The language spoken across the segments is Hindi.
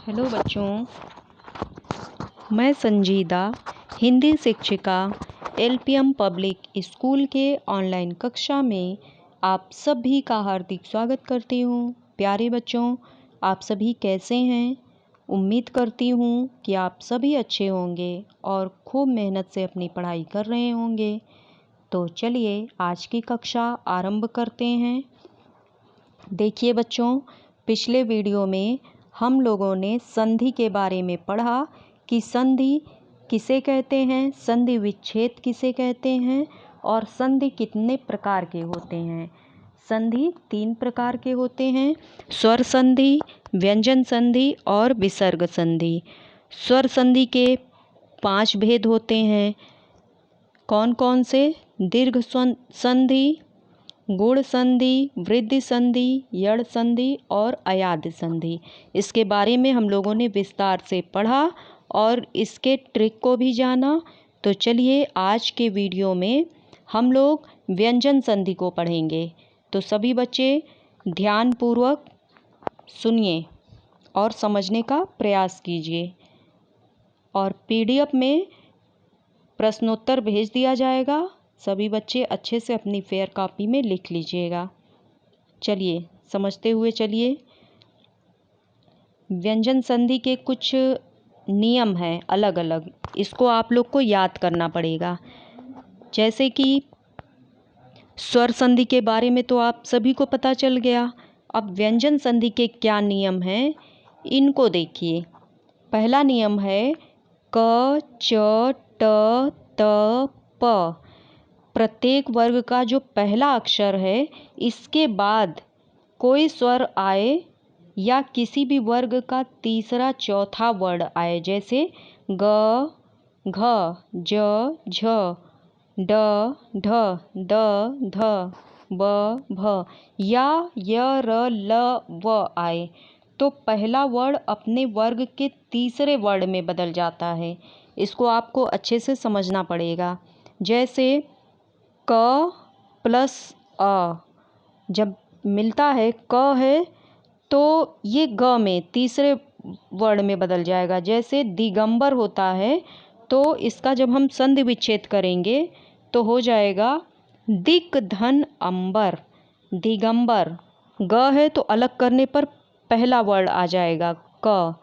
हेलो बच्चों, मैं संजीदा हिंदी शिक्षिका एलपीएम पब्लिक स्कूल के ऑनलाइन कक्षा में आप सभी का हार्दिक स्वागत करती हूँ। प्यारे बच्चों, आप सभी कैसे हैं? उम्मीद करती हूँ कि आप सभी अच्छे होंगे और खूब मेहनत से अपनी पढ़ाई कर रहे होंगे। तो चलिए आज की कक्षा आरंभ करते हैं। देखिए बच्चों, पिछले वीडियो में हम लोगों ने संधि के बारे में पढ़ा कि संधि किसे कहते हैं, संधि विच्छेद किसे कहते हैं और संधि कितने प्रकार के होते हैं। संधि 3 प्रकार के होते हैं: स्वर संधि, व्यंजन संधि और विसर्ग संधि। स्वर संधि के 5 भेद होते हैं। कौन कौन से? दीर्घ संधि, गुण संधि, वृद्धि संधि, यड़ संधि और अयाद संधि। इसके बारे में हम लोगों ने विस्तार से पढ़ा और इसके ट्रिक को भी जाना। तो चलिए आज के वीडियो में हम लोग व्यंजन संधि को पढ़ेंगे। तो सभी बच्चे ध्यानपूर्वक सुनिए और समझने का प्रयास कीजिए। और पीडीएफ में प्रश्नोत्तर भेज दिया जाएगा। सभी बच्चे अच्छे से अपनी फेयर कॉपी में लिख लीजिएगा। चलिए समझते हुए चलिए। व्यंजन संधि के कुछ नियम हैं अलग अलग, इसको आप लोग को याद करना पड़ेगा। जैसे कि स्वर संधि के बारे में तो आप सभी को पता चल गया। अब व्यंजन संधि के क्या नियम हैं इनको देखिए। पहला नियम है क, च, ट, त, प। प्रत्येक वर्ग का जो पहला अक्षर है इसके बाद कोई स्वर आए या किसी भी वर्ग का तीसरा चौथा वर्ण आए, जैसे ग, घ, ज, झ, ड, ढ, द, ध, ब, भ या य, र, ल, व आए तो पहला वर्ण अपने वर्ग के तीसरे वर्ण में बदल जाता है। इसको आपको अच्छे से समझना पड़ेगा। जैसे क प्लस अ जब मिलता है, क है तो ये ग में तीसरे वर्ण में बदल जाएगा। जैसे दिगंबर होता है तो इसका जब हम संधि विच्छेद करेंगे तो हो जाएगा दिक धन अंबर। दिगंबर ग है तो अलग करने पर पहला वर्ण आ जाएगा क,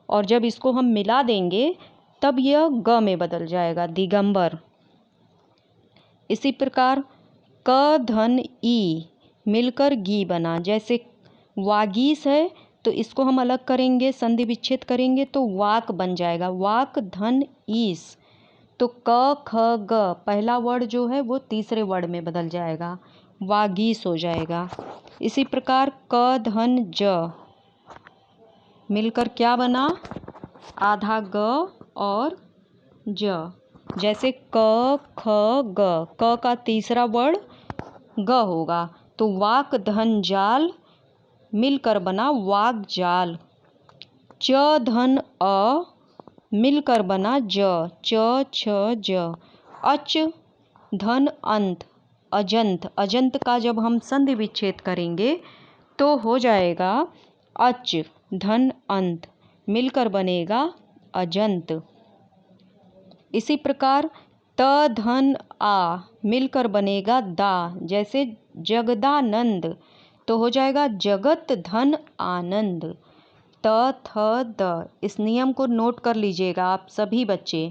और जब इसको हम मिला देंगे तब यह ग में बदल जाएगा, दिगंबर। इसी प्रकार क धन ई मिलकर गी बना। जैसे वागीस है तो इसको हम अलग करेंगे, संधि विच्छेद करेंगे तो वाक बन जाएगा, वाक धन ईस। तो क ख ग पहला वर्ण जो है वो तीसरे वर्ण में बदल जाएगा, वागीस हो जाएगा। इसी प्रकार क धन ज मिलकर क्या बना? आधा ग और ज। जैसे क ख ग, क का तीसरा वर्ण ग होगा तो वाक धन जाल मिलकर बना वाक जाल। च धन अ मिलकर बना ज, च छ ज। अच धन अंत अजंत। अजंत का जब हम संधि विच्छेद करेंगे तो हो जाएगा अच धन अंत मिलकर बनेगा अजंत। इसी प्रकार त धन आ मिलकर बनेगा दा। जैसे जगदानंद तो हो जाएगा जगत धन आनंद। त थ द। इस नियम को नोट कर लीजिएगा आप सभी बच्चे,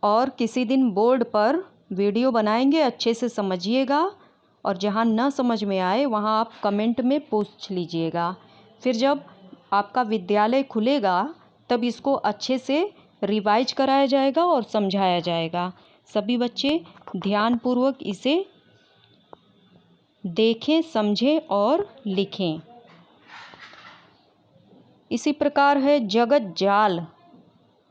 और किसी दिन बोर्ड पर वीडियो बनाएंगे, अच्छे से समझिएगा। और जहाँ न समझ में आए वहाँ आप कमेंट में पूछ लीजिएगा। फिर जब आपका विद्यालय खुलेगा तब इसको अच्छे से रिवाइज कराया जाएगा और समझाया जाएगा। सभी बच्चे ध्यानपूर्वक इसे देखें, समझें और लिखें। इसी प्रकार है जगत जाल।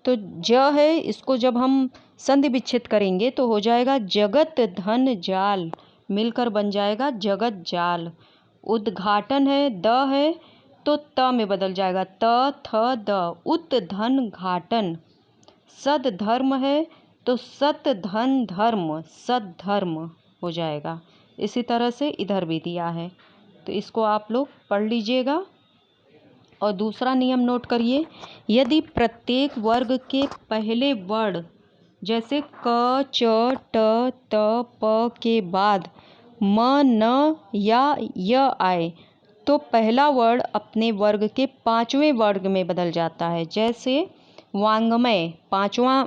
तो ज है, इसको जब हम संधि विच्छेद करेंगे तो हो जाएगा जगत धन जाल मिलकर बन जाएगा जगत जाल। उद्घाटन है, द है तो त में बदल जाएगा, त थ द उत धन घाटन। सद धर्म है तो सत धन धर्म सद धर्म हो जाएगा। इसी तरह से इधर भी दिया है, तो इसको आप लोग पढ़ लीजिएगा। और दूसरा नियम नोट करिए, यदि प्रत्येक वर्ग के पहले वर्ण जैसे क, च, ट, त, प के बाद म, न या य आए तो पहला वर्ण अपने वर्ग के पांचवें वर्ग में बदल जाता है। जैसे वांग्मय पांचवा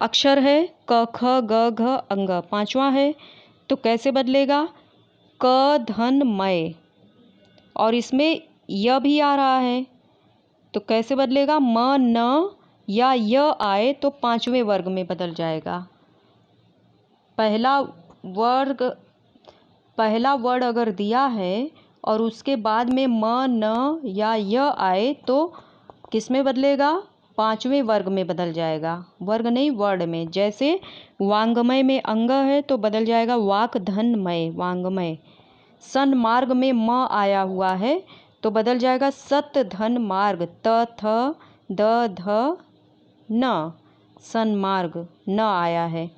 अक्षर है, क, ख, ग, घ, अंग पांचवा है, तो कैसे बदलेगा, क धन मय, और इसमें य भी आ रहा है तो कैसे बदलेगा, म, न या य आए तो पांचवें वर्ग में बदल जाएगा। पहला वर्ण अगर दिया है और उसके बाद में म, न या य आए तो किस में बदलेगा, पांचवें वर्ग में बदल जाएगा, वर्ग नहीं वर्ण में। जैसे वांग्मय में अंग है तो बदल जाएगा वाक धनमय, वांग्मय। सन्मार्ग में म आया हुआ है तो बदल जाएगा सत धन मार्ग, त, थ, द, ध, न, सन्मार्ग न आया है।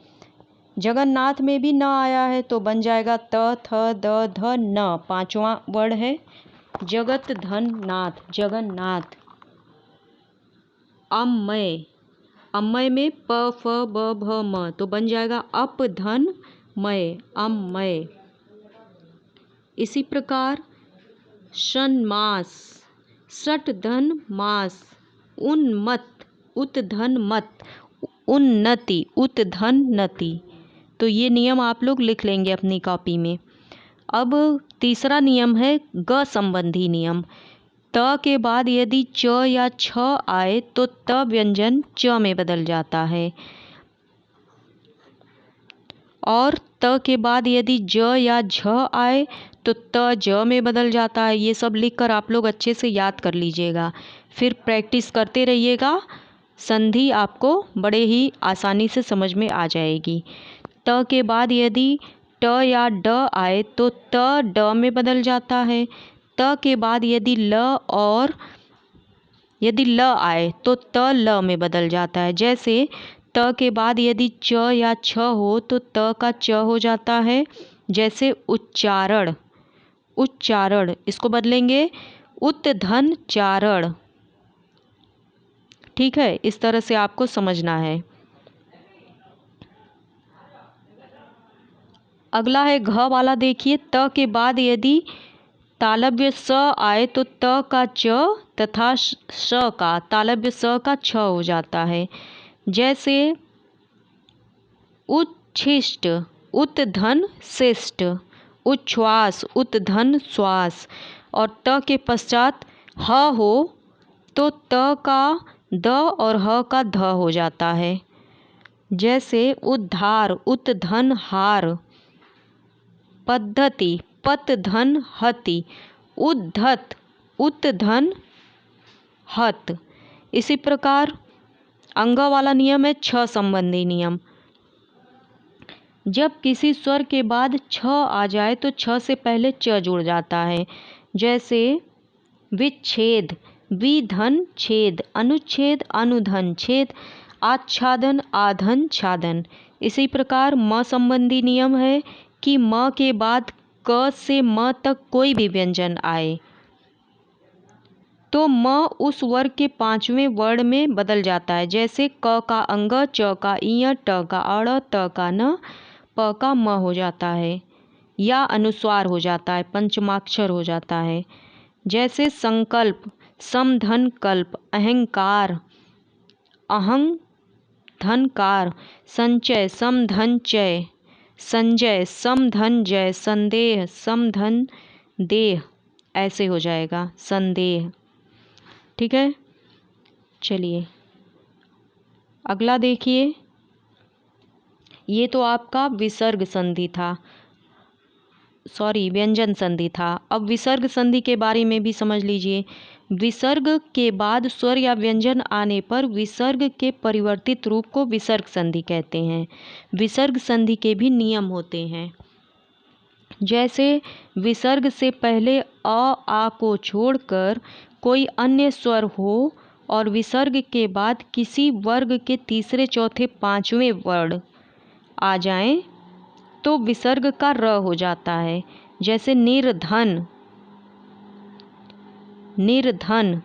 जगन्नाथ में भी न आया है तो बन जाएगा त, थ, द, ध, न, पांचवा वर्ण है। जगत धन नाथ, जगन्नाथ। अमय, अमय में प, फ, ब, भ, म तो बन जाएगा अप धन मय, अमय। इसी प्रकार षण्मास, षट धन मास, उन्मत, उत धन मत, उन्नति, उत धन नति। तो ये नियम आप लोग लिख लेंगे अपनी कॉपी में। अब तीसरा नियम है ग संबंधी नियम। त के बाद यदि च या छ आए तो त व्यंजन च में बदल जाता है, और त के बाद यदि ज या झ आए तो त ज में बदल जाता है। ये सब लिखकर आप लोग अच्छे से याद कर लीजिएगा, फिर प्रैक्टिस करते रहिएगा, संधि आपको बड़े ही आसानी से समझ में आ जाएगी। त के बाद यदि ट या ड आए तो त ड में बदल जाता है। त के बाद यदि ल आए तो त ल में बदल जाता है। जैसे त के बाद यदि च या छ हो तो त का च हो जाता है। जैसे उच्चारण, उच्चारण इसको बदलेंगे उत धन चारण। ठीक है, इस तरह से आपको समझना है। अगला है घ वाला, देखिए त के बाद यदि तालव्य स आए तो त का च तथा श का तालव्य स का छ हो जाता है। जैसे उच्छिष्ट, उत धन शिष्ट, उच्छ्वास, उत धन श्वास, और त के पश्चात ह हो तो त का द और ह का ध हो जाता है। जैसे उद्धार, उत धन हार, पद्धति, पत धन हति, उद्धत, उत धन हत। इसी प्रकार अंग वाला नियम है छ संबंधी नियम। जब किसी स्वर के बाद छ आ जाए तो छ से पहले च जुड़ जाता है। जैसे विच्छेद, विधन छेद, अनुच्छेद, अनुधन छेद, आच्छादन, आधन छादन। इसी प्रकार म संबंधी नियम है कि म के बाद क से म तक कोई भी व्यंजन आए तो म उस वर्ग के पांचवें वर्ण में बदल जाता है। जैसे क का अंग, च का इय, ट का अड़, त का न, प का म हो जाता है या अनुस्वार हो जाता है, पंचमाक्षर हो जाता है। जैसे संकल्प, समधन कल्प, अहंकार, अहं धनकार, संचय, समधन चय, संजय, समधन जय, संदेह, समधन देह, ऐसे हो जाएगा संदेह। ठीक है, चलिए अगला देखिए। ये तो आपका विसर्ग संधि था, सॉरी व्यंजन संधि था। अब विसर्ग संधि के बारे में भी समझ लीजिए। विसर्ग के बाद स्वर या व्यंजन आने पर विसर्ग के परिवर्तित रूप को विसर्ग संधि कहते हैं। विसर्ग संधि के भी नियम होते हैं। जैसे विसर्ग से पहले आ को छोड़कर कोई अन्य स्वर हो और विसर्ग के बाद किसी वर्ग के तीसरे, चौथे, पांचवें वर्ण आ जाएं तो विसर्ग का र हो जाता है। जैसे निर्धन, निर्धन,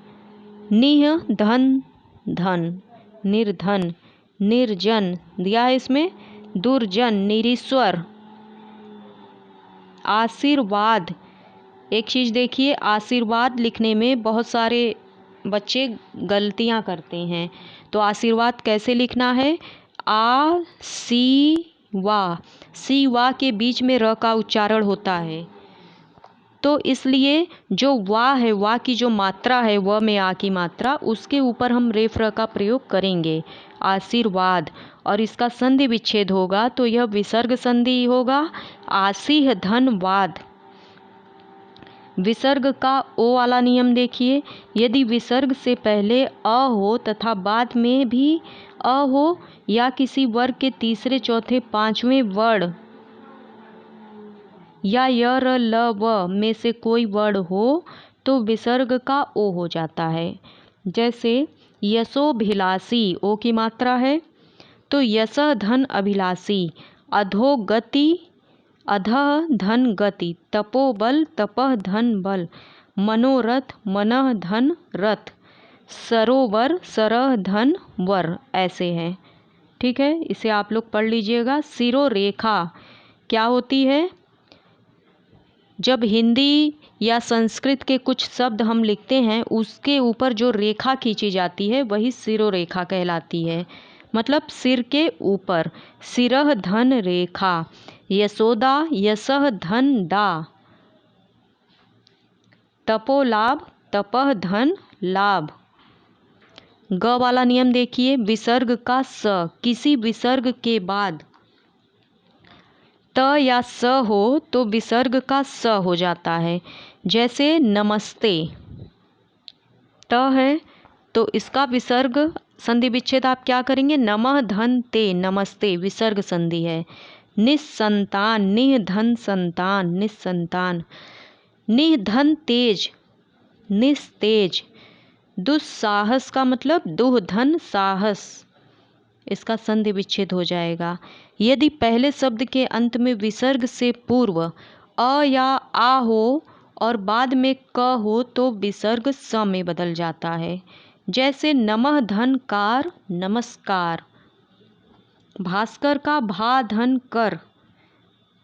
निह धन धन, निर्धन, निर्जन दिया है इसमें, दुर्जन, निरीश्वर, आशीर्वाद। एक चीज़ देखिए, आशीर्वाद लिखने में बहुत सारे बच्चे गलतियां करते हैं। तो आशीर्वाद कैसे लिखना है, आ सी वा के बीच में र का उच्चारण होता है, तो इसलिए जो वा है, वा की जो मात्रा है, व में आ की मात्रा, उसके ऊपर हम रेफ र का प्रयोग करेंगे, आशीर्वाद। और इसका संधि विच्छेद होगा तो यह विसर्ग संधि होगा, आसीह धनवाद। विसर्ग का ओ वाला नियम देखिए, यदि विसर्ग से पहले अ हो तथा बाद में भी अ हो, या किसी वर्ग के तीसरे चौथे पांचवें वर्ण या य र ल व में से कोई वर्ण हो तो विसर्ग का ओ हो जाता है। जैसे यशोभिलाषी, ओ की मात्रा है, तो यश धन अभिलाषी, अधोगति, अधः धन गति, तपोबल, तपः धन बल, मनोरथ, मनः धन रथ, सरोवर, सरह धन वर, ऐसे हैं। ठीक है, इसे आप लोग पढ़ लीजिएगा। सिरोरेखा क्या होती है, जब हिंदी या संस्कृत के कुछ शब्द हम लिखते हैं उसके ऊपर जो रेखा खींची जाती है वही सिरोरेखा कहलाती है, मतलब सिर के ऊपर। सिरह धन रेखा, यशोदा, यशः धन दा, तपोलाभ, तपः धन लाभ। ग वाला नियम देखिए, विसर्ग का स, किसी विसर्ग के बाद त या स हो तो विसर्ग का स हो जाता है। जैसे नमस्ते, त है तो इसका विसर्ग संधि विच्छेद आप क्या करेंगे, नमः धन ते, नमस्ते, विसर्ग संधि है। निस्संतान, निह धन संतान, निस्संतान। निधन तेज, निस्तेज। दुस्साहस का मतलब दुह धन साहस, इसका संधि विच्छेद हो जाएगा। यदि पहले शब्द के अंत में विसर्ग से पूर्व अ या आ हो और बाद में क हो तो विसर्ग स में बदल जाता है। जैसे नमः धन कार, नमस्कार। भास्कर का भा धन कर,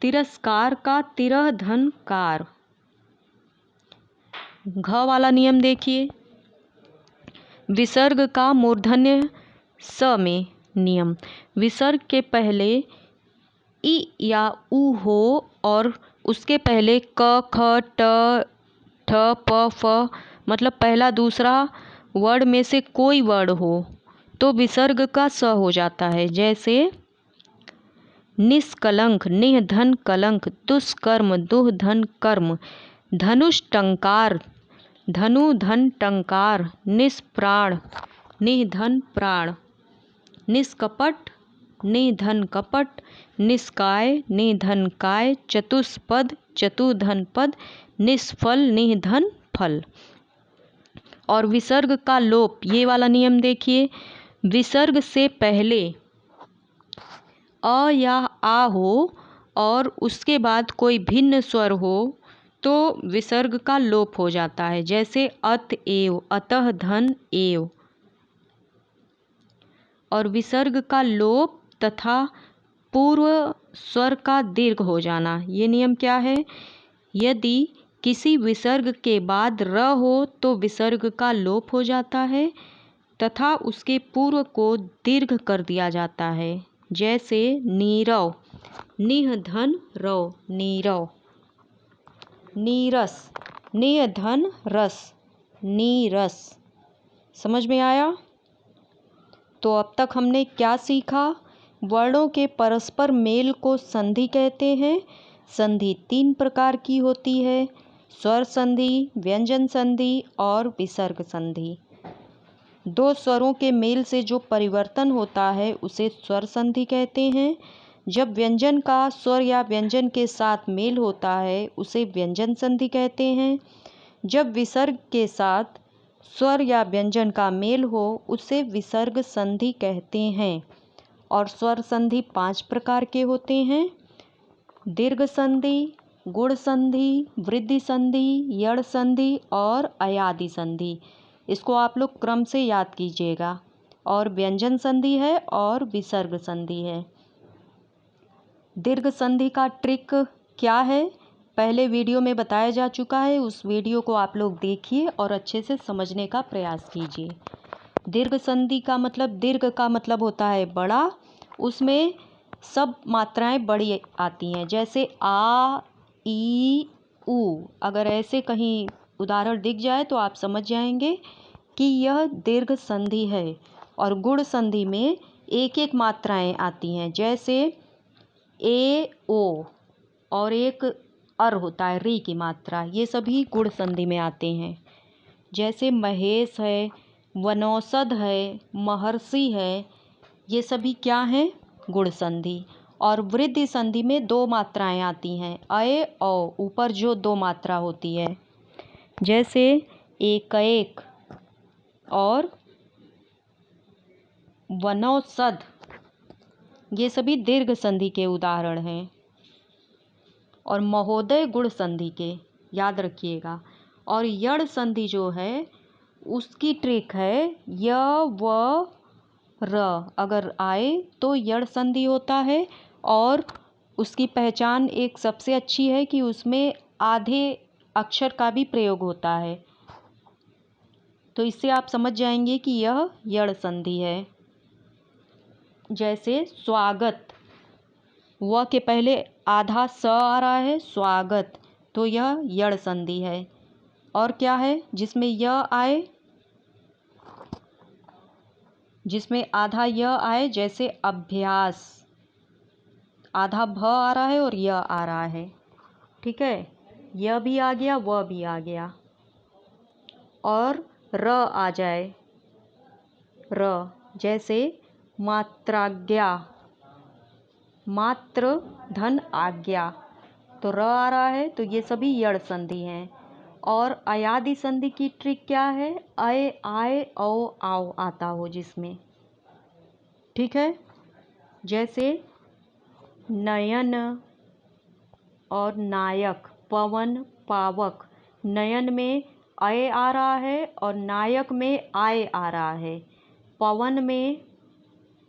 तिरस्कार का तिरह धन कार। घ वाला नियम देखिए, विसर्ग का मूर्धन्य स में नियम, विसर्ग के पहले इ या उ हो और उसके पहले क ख ट ठ प फ, मतलब पहला दूसरा वर्ण में से कोई वर्ण हो तो विसर्ग का स हो जाता है। जैसे निष्कलंक, निह धन कलंक, दुष्कर्म, दुह धन कर्म, धनुष टंकार, धनु धन टंकार, निष्प्राण, निह धन प्राण, निष्कपट, निधन कपट, निष्काय, निधन काय, चतुष्पद, चतुधन पद, निष्फल, निधन फल। और विसर्ग का लोप, ये वाला नियम देखिए, विसर्ग से पहले अ या आ हो और उसके बाद कोई भिन्न स्वर हो तो विसर्ग का लोप हो जाता है। जैसे अतएव, अतः धन एव। और विसर्ग का लोप तथा पूर्व स्वर का दीर्घ हो जाना, ये नियम क्या है, यदि किसी विसर्ग के बाद र हो तो विसर्ग का लोप हो जाता है तथा उसके पूर्व को दीर्घ कर दिया जाता है। जैसे नीरव, निह धन रव, नीरव। नीरस, निह धन रस, नीरस। समझ में आया? तो अब तक हमने क्या सीखा, वर्णों के परस्पर मेल को संधि कहते हैं। संधि 3 प्रकार की होती है, स्वर संधि, व्यंजन संधि और विसर्ग संधि। 2 स्वरों के मेल से जो परिवर्तन होता है उसे स्वर संधि कहते हैं। जब व्यंजन का स्वर या व्यंजन के साथ मेल होता है उसे व्यंजन संधि कहते हैं। जब विसर्ग के साथ स्वर या व्यंजन का मेल हो उसे विसर्ग संधि कहते हैं। और स्वर संधि 5 प्रकार के होते हैं, दीर्घ संधि, गुण संधि, वृद्धि संधि, यड़ संधि और अयादि संधि। इसको आप लोग क्रम से याद कीजिएगा। और व्यंजन संधि है और विसर्ग संधि है। दीर्घ संधि का ट्रिक क्या है पहले वीडियो में बताया जा चुका है, उस वीडियो को आप लोग देखिए और अच्छे से समझने का प्रयास कीजिए। दीर्घ संधि का मतलब, दीर्घ का मतलब होता है बड़ा, उसमें सब मात्राएं बड़ी आती हैं। जैसे आ, ई, उ, अगर ऐसे कहीं उदाहरण दिख जाए तो आप समझ जाएंगे कि यह दीर्घ संधि है। और गुण संधि में एक एक मात्राएं आती हैं, जैसे ए, ओ और एक अर होता है, री की मात्रा, ये सभी गुण संधि में आते हैं। जैसे महेश है, वनौषध है, महर्षि है, ये सभी क्या हैं? गुण संधि। और वृद्धि संधि में दो मात्राएं आती हैं, अय औ, ऊपर जो दो मात्रा होती है, जैसे एक और वनौषध, ये सभी दीर्घ संधि के उदाहरण हैं। और महोदय गुण संधि के, याद रखिएगा। और यड़ संधि जो है उसकी ट्रिक है य, व, र अगर आए तो यड़ संधि होता है। और उसकी पहचान एक सबसे अच्छी है कि उसमें आधे अक्षर का भी प्रयोग होता है, तो इससे आप समझ जाएंगे कि यह यड़ संधि है। जैसे स्वागत, व के पहले आधा स आ रहा है, स्वागत, तो यह यड़ संधि है। और क्या है जिसमें य आए, जिसमें आधा य आए, जैसे अभ्यास, आधा भ आ रहा है और य आ रहा है, ठीक है, य भी आ गया, व भी आ गया। और र आ जाए, र, जैसे मात्राज्ञा, मात्र धन आज्ञा, तो र आ रहा है, तो ये सभी यड़ संधि हैं। और अयादि संधि की ट्रिक क्या है? अय, आय, औ, आओ आता हो जिसमें, ठीक है। जैसे नयन और नायक, पवन, पावक, नयन में अय आ रहा है और नायक में आय आ रहा है, पवन में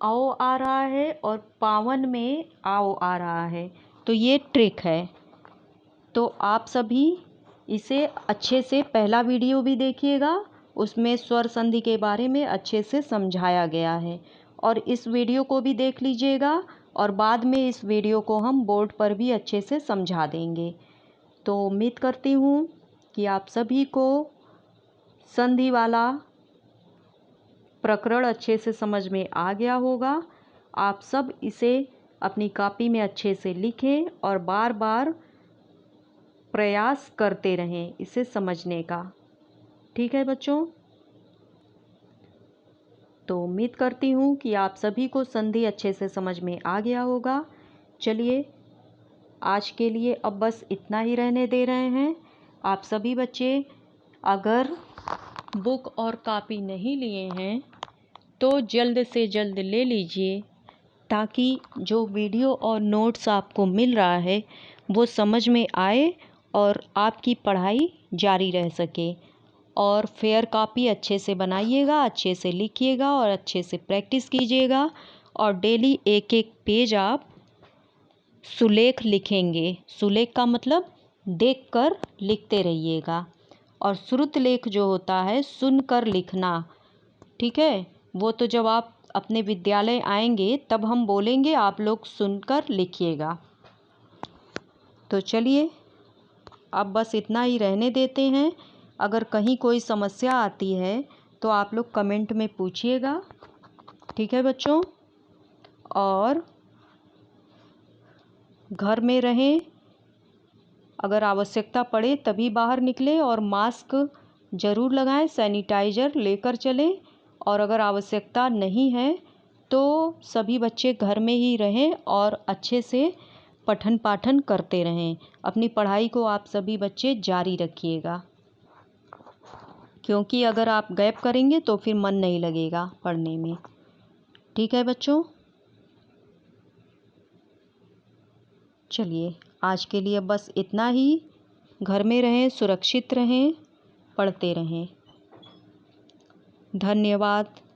औ आ रहा है और पावन में आओ आ रहा है, तो ये ट्रिक है। तो आप सभी इसे अच्छे से, पहला वीडियो भी देखिएगा, उसमें स्वर संधि के बारे में अच्छे से समझाया गया है। और इस वीडियो को भी देख लीजिएगा और बाद में इस वीडियो को हम बोर्ड पर भी अच्छे से समझा देंगे। तो उम्मीद करती हूँ कि आप सभी को संधि वाला प्रकरण अच्छे से समझ में आ गया होगा। आप सब इसे अपनी कॉपी में अच्छे से लिखें और बार बार प्रयास करते रहें इसे समझने का, ठीक है बच्चों। तो उम्मीद करती हूँ कि आप सभी को संधि अच्छे से समझ में आ गया होगा। चलिए आज के लिए अब बस इतना ही रहने दे रहे हैं। आप सभी बच्चे अगर बुक और कॉपी नहीं लिए हैं तो जल्द से जल्द ले लीजिए, ताकि जो वीडियो और नोट्स आपको मिल रहा है वो समझ में आए और आपकी पढ़ाई जारी रह सके। और फेयर कॉपी अच्छे से बनाइएगा, अच्छे से लिखिएगा और अच्छे से प्रैक्टिस कीजिएगा। और डेली एक एक पेज आप सुलेख लिखेंगे। सुलेख का मतलब देखकर लिखते रहिएगा। और श्रुत लेख जो होता है सुनकर लिखना, ठीक है, वो तो जब आप अपने विद्यालय आएंगे तब हम बोलेंगे, आप लोग सुनकर लिखिएगा। तो चलिए अब बस इतना ही रहने देते हैं। अगर कहीं कोई समस्या आती है तो आप लोग कमेंट में पूछिएगा, ठीक है बच्चों। और घर में रहें, अगर आवश्यकता पड़े तभी बाहर निकलें और मास्क ज़रूर लगाएं, सैनिटाइज़र लेकर चलें। और अगर आवश्यकता नहीं है तो सभी बच्चे घर में ही रहें और अच्छे से पठन पाठन करते रहें। अपनी पढ़ाई को आप सभी बच्चे जारी रखिएगा, क्योंकि अगर आप गैप करेंगे तो फिर मन नहीं लगेगा पढ़ने में, ठीक है बच्चों। चलिए आज के लिए बस इतना ही। घर में रहें, सुरक्षित रहें, पढ़ते रहें। धन्यवाद।